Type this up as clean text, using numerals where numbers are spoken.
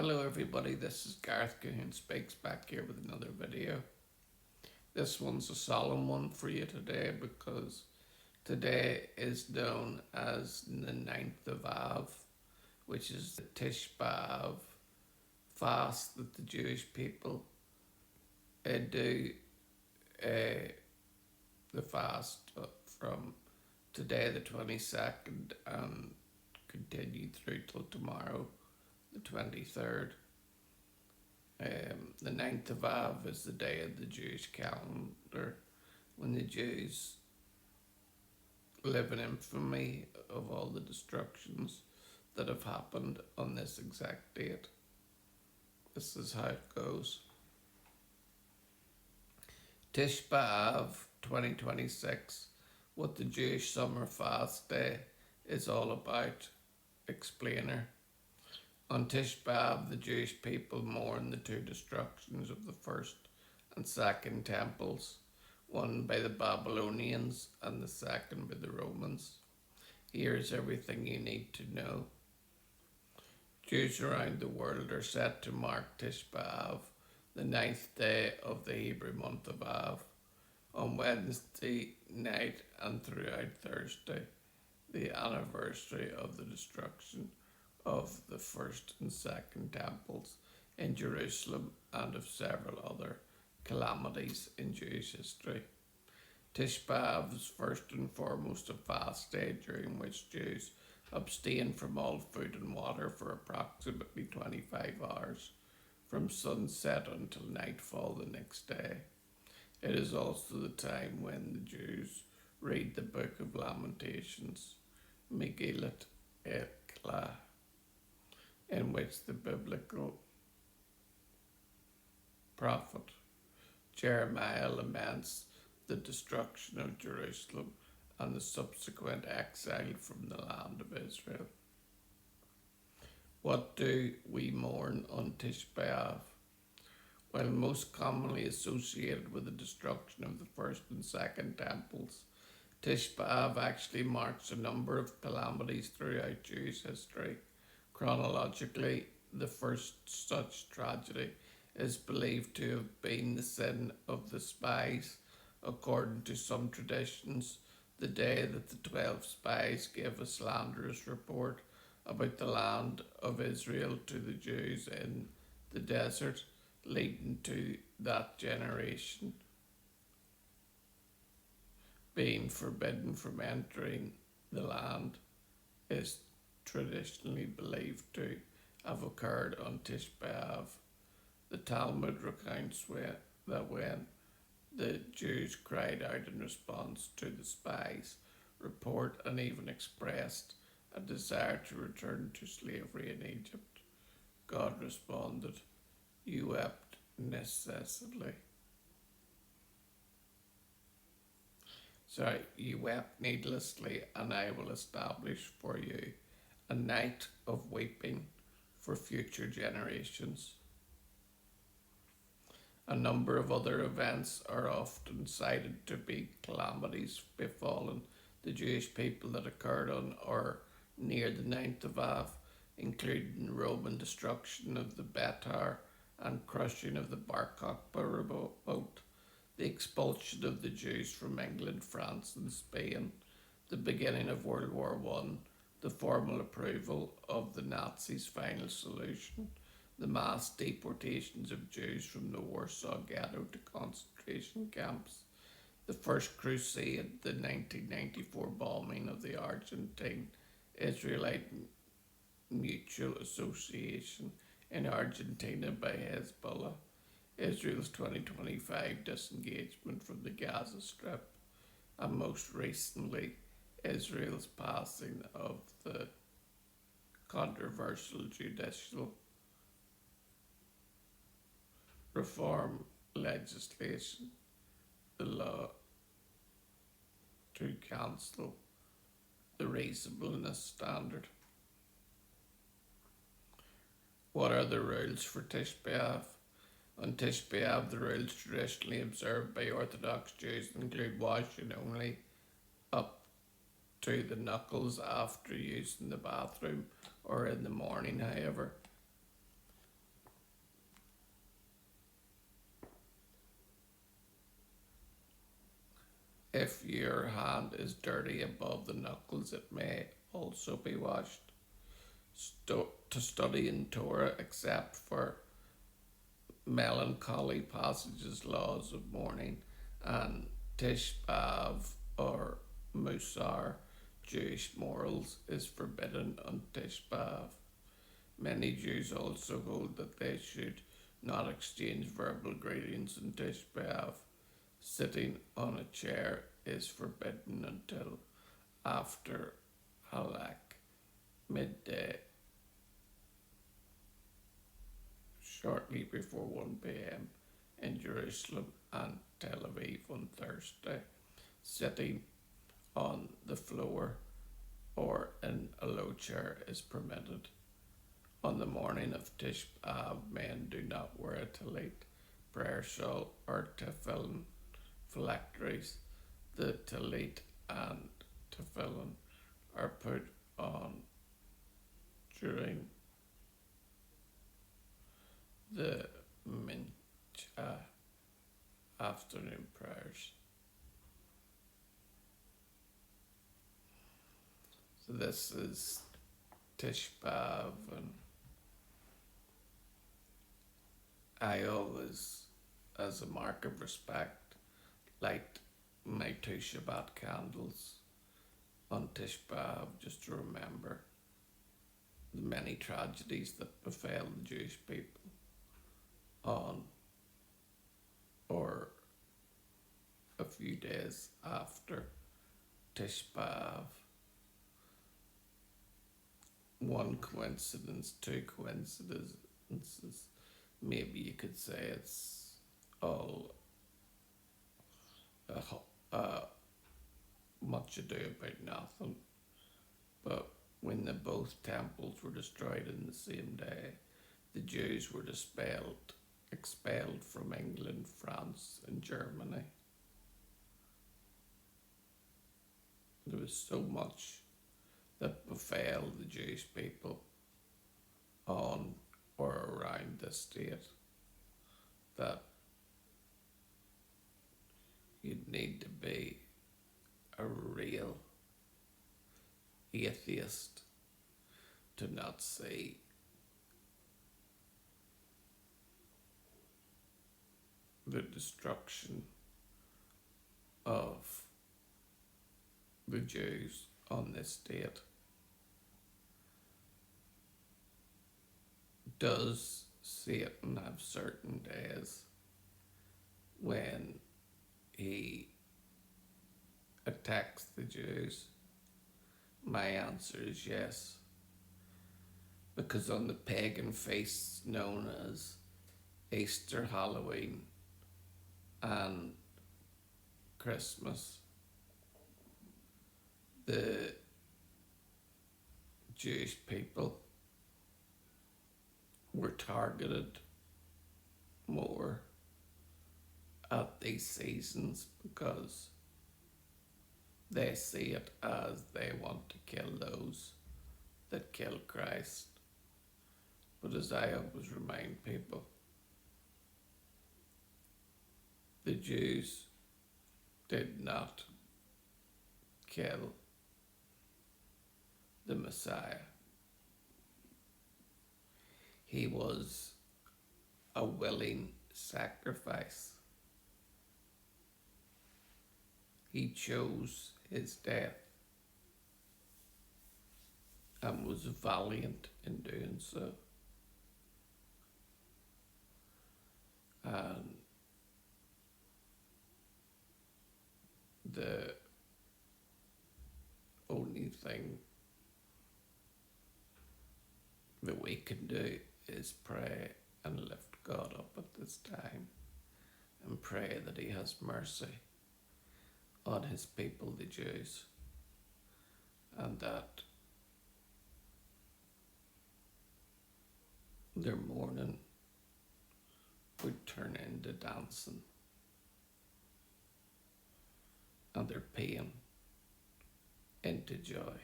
Hello everybody, this is Gareth Cahoon Speaks back here with another video. This one's a solemn one for you today because today is known as the 9th of Av, which is the Tisha B'Av fast that the Jewish people do the fast from today the 22nd and continue through till tomorrow the 23rd. The 9th of Av is the day of the Jewish calendar when the Jews live in infamy of all the destructions that have happened on this exact date. This is how it goes. Tisha B'Av 2026, what the Jewish Summer Fast Day is all about. Explainer. On Tisha B'Av, the Jewish people mourn the two destructions of the first and second temples, one by the Babylonians and the second by the Romans. Here's everything you need to know. Jews around the world are set to mark Tisha B'Av, the 9th day of the Hebrew month of Av, on Wednesday night and throughout Thursday, the anniversary of the destruction of the first and second temples in Jerusalem and of several other calamities in Jewish history. Tisha B'Av is first and foremost a fast day during which Jews abstain from all food and water for approximately 25 hours from sunset until nightfall the next day. It is also the time when the Jews read the Book of Lamentations, Megillat Eklah, in which the biblical prophet Jeremiah laments the destruction of Jerusalem and the subsequent exile from the land of Israel. What do we mourn on Tisha B'Av? While most commonly associated with the destruction of the first and second temples, Tisha B'Av actually marks a number of calamities throughout Jewish history. Chronologically, the first such tragedy is believed to have been the sin of the spies. According to some traditions, the day that the 12 spies gave a slanderous report about the land of Israel to the Jews in the desert, leading to that generation being forbidden from entering the land, is traditionally believed to have occurred on Tisha B'Av. The Talmud recounts that when the Jews cried out in response to the spies' report and even expressed a desire to return to slavery in Egypt, God responded, "You wept necessarily." You wept needlessly, and I will establish for you a night of weeping for future generations. A number of other events are often cited to be calamities befallen the Jewish people that occurred on or near the 9th of Av, including Roman destruction of the Betar and crushing of the Bar Kokhba boat, the expulsion of the Jews from England, France and Spain, the beginning of World War I, the formal approval of the Nazis' final solution, the mass deportations of Jews from the Warsaw Ghetto to concentration camps, the First Crusade, the 1994 bombing of the Argentine Israelite Mutual Association in Argentina by Hezbollah, Israel's 2025 disengagement from the Gaza Strip, and most recently, Israel's passing of the controversial judicial reform legislation, the law to cancel the reasonableness standard. What are the rules for Tisha B'Av? On Tisha B'Av, the rules traditionally observed by Orthodox Jews include washing only up to the knuckles after use in the bathroom or in the morning. However, If your hand is dirty above the knuckles, it may also be washed. To study in Torah, except for melancholy passages, laws of mourning, and Tish B'Av or Musar, Jewish morals, is forbidden on Tish B'Av. Many Jews also hold that they should not exchange verbal greetings on Tish B'Av. Sitting on a chair is forbidden until after Halak, midday, shortly before 1 p.m. in Jerusalem and Tel Aviv on Thursday. Sitting on the floor or in a low chair is permitted. On the morning of Tish B'Av, men do not wear a talit, prayer shawl, or tefillin phylacteries. The talit and tefillin are put on during the mincha afternoon prayers. So this is Tish B'Av, and I always, as a mark of respect, light my two Shabbat candles on Tish B'Av, just to remember the many tragedies that befell the Jewish people on or a few days after Tish B'Av. One coincidence, two coincidences, maybe you could say it's all much ado about nothing. But when both temples were destroyed in the same day, the Jews were expelled from England, France, and Germany. There was so much that befell the Jewish people on or around this state that you'd need to be a real atheist to not see the destruction of the Jews on this state. Does Satan have certain days when he attacks the Jews? My answer is yes. Because on the pagan feasts known as Easter, Halloween, and Christmas, the Jewish people were targeted more at these seasons because they see it as they want to kill those that kill Christ. But as I always remind people, the Jews did not kill the Messiah. He was a willing sacrifice. He chose his death and was valiant in doing so. And the only thing that we can do is pray and lift God up at this time and pray that he has mercy on his people, the Jews, and that their mourning would turn into dancing and their pain into joy.